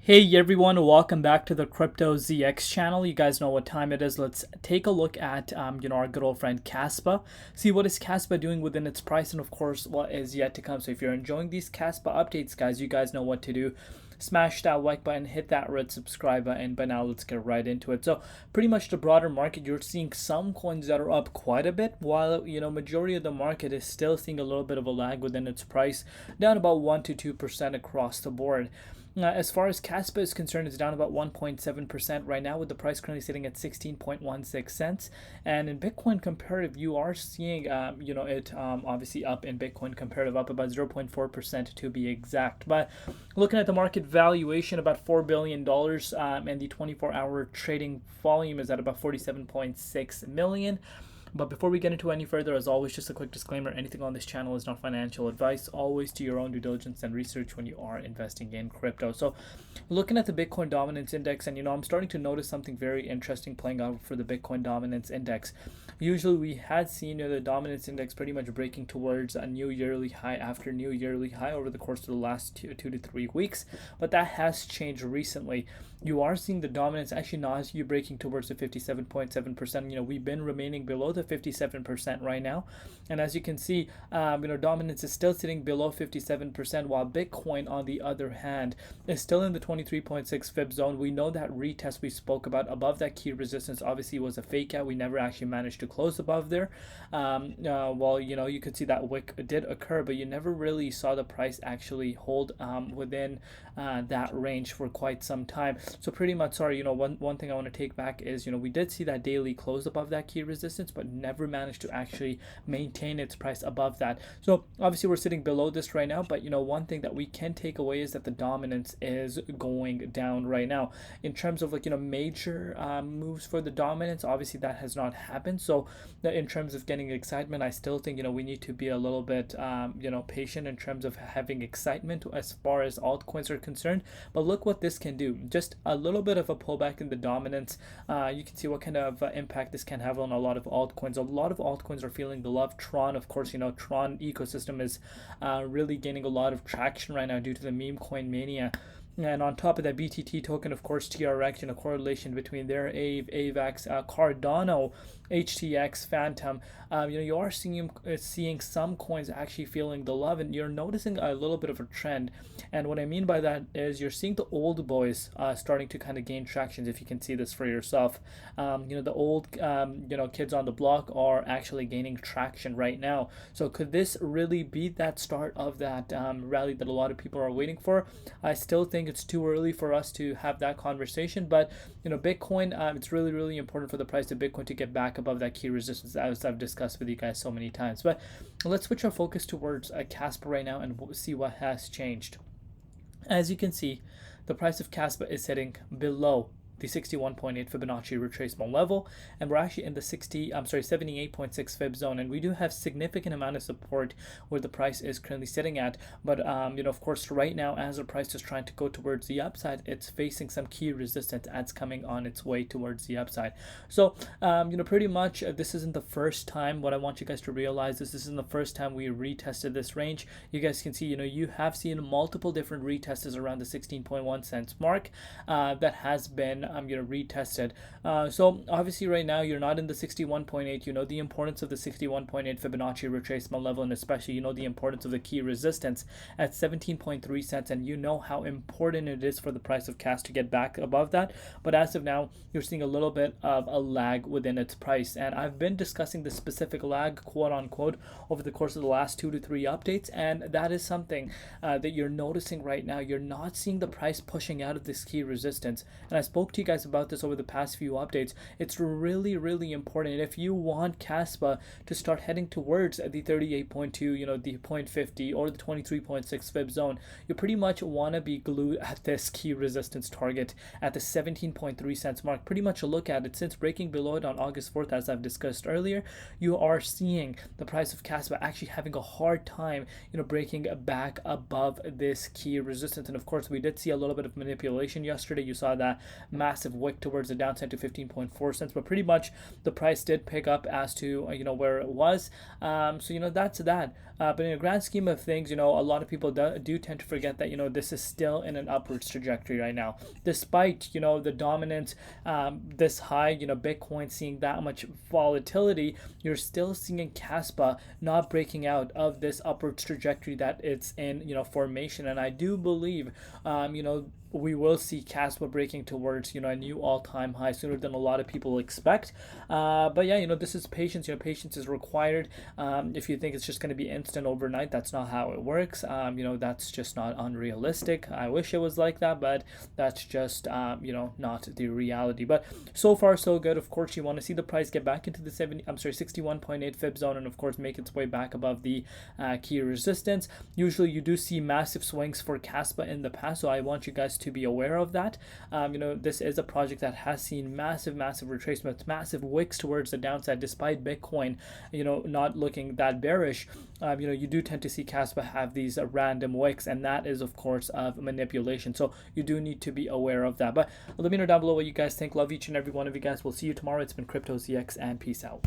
Hey everyone, welcome back to the Crypto ZX channel. You guys know what time it is. Let's take a look at our good old friend Caspa. See what is Caspa doing within its price, and of course what is yet to come. So if you're enjoying these Caspa updates, guys, you guys know what to do. Smash that like button, hit that red subscribe button. But now let's get right into it. So pretty much the broader market, you're seeing some coins that are up quite a bit, while majority of the market is still seeing a little bit of a lag within its price, down about 1 to 2% across the board. As far as Caspa is concerned, it's down about 1.7% right now, with the price currently sitting at 16.16 cents. And in Bitcoin comparative, you are seeing, it obviously up in Bitcoin comparative, up about 0.4% to be exact. But looking at the market valuation, about $4 billion, and the 24-hour trading volume is at about 47.6 million. But before we get into any further, as always, just a quick disclaimer: anything on this channel is not financial advice. Always do your own due diligence and research when you are investing in crypto. So looking at the Bitcoin dominance index, and I'm starting to notice something very interesting playing out for the Bitcoin dominance index. Usually we had seen the dominance index pretty much breaking towards a new yearly high after new yearly high over the course of the last two to 3 weeks, but that has changed recently. You are seeing the dominance actually not you breaking towards the 57.7%. We've been remaining below the 57% right now, and as you can see, dominance is still sitting below 57%, while Bitcoin, on the other hand, is still in the 23.6 fib zone. We know that retest we spoke about above that key resistance obviously was a fake out. We never actually managed to close above there. You could see that wick did occur, but you never really saw the price actually hold within that range for quite some time. So pretty much, one thing I want to take back is, we did see that daily close above that key resistance, but never managed to actually maintain its price above that. So obviously we're sitting below this right now, but one thing that we can take away is that the dominance is going down right now. In terms of major moves for the dominance, obviously that has not happened. So in terms of getting excitement, I still think we need to be a little bit patient in terms of having excitement as far as altcoins are concerned. But look what this can do. Just a little bit of a pullback in the dominance. You can see what kind of impact this can have on a lot of altcoins. A lot of altcoins are feeling the love. Tron, of course, Tron ecosystem is really gaining a lot of traction right now due to the meme coin mania. And on top of that, BTT token, of course, TRX, correlation between their AVAX, Cardano, HTX, Phantom. You are seeing some coins actually feeling the love, and you're noticing a little bit of a trend. And what I mean by that is you're seeing the old boys starting to kind of gain traction. If you can see this for yourself, the old kids on the block are actually gaining traction right now. So could this really be that start of that rally that a lot of people are waiting for? I still think it's too early for us to have that conversation, but Bitcoin, it's really, really important for the price of Bitcoin to get back above that key resistance, as I've discussed with you guys so many times. But let's switch our focus towards Caspa right now and see what has changed. As you can see, the price of Caspa is sitting below the 61.8 Fibonacci retracement level, and we're actually in the 78.6 fib zone, and we do have significant amount of support where the price is currently sitting at. But of course, right now, as the price is trying to go towards the upside, it's facing some key resistance as coming on its way towards the upside. So pretty much this isn't the first time. What I want you guys to realize is this isn't the first time we retested this range. You guys can see you have seen multiple different retests around the 16.1 cents mark that has been retested. So obviously right now you're not in the 61.8. The importance of the 61.8 Fibonacci retracement level, and especially the importance of the key resistance at 17.3 cents, and how important it is for the price of CAS to get back above that. But as of now, you're seeing a little bit of a lag within its price, and I've been discussing the specific lag, quote unquote, over the course of the last 2 to 3 updates, and that is something that you're noticing right now. You're not seeing the price pushing out of this key resistance, and I spoke to you guys about this over the past few updates. It's really, really important. If you want Caspa to start heading towards the 38.2, the 0.50 or the 23.6 fib zone, you pretty much want to be glued at this key resistance target at the 17.3 cents mark. Pretty much a look at it. Since breaking below it on August 4th, as I've discussed earlier, you are seeing the price of Caspa actually having a hard time, breaking back above this key resistance. And of course, we did see a little bit of manipulation yesterday. You saw that massive wick towards the downside to 15.4 cents, but pretty much the price did pick up as to where it was. So that's that. But in the grand scheme of things, a lot of people do tend to forget that this is still in an upwards trajectory right now, despite the dominance this high, Bitcoin seeing that much volatility. You're still seeing Caspa not breaking out of this upwards trajectory that it's in formation, and I do believe we will see Caspa breaking towards a new all-time high sooner than a lot of people expect. But yeah, this is patience. Patience is required. If you think it's just going to be instant overnight, that's not how it works. That's just not unrealistic. I wish it was like that, but that's just not the reality. But so far so good. Of course, you want to see the price get back into the 61.8 fib zone, and of course make its way back above the key resistance. Usually you do see massive swings for Caspa in the past, so I want you guys to be aware of that. This is a project that has seen massive retracements, massive wicks towards the downside, despite Bitcoin not looking that bearish. You do tend to see Caspa have these random wicks, and that is of course of manipulation, so you do need to be aware of that. But let me know down below what you guys think. Love each and every one of you guys. We'll see you tomorrow. It's been Crypto ZX, and peace out.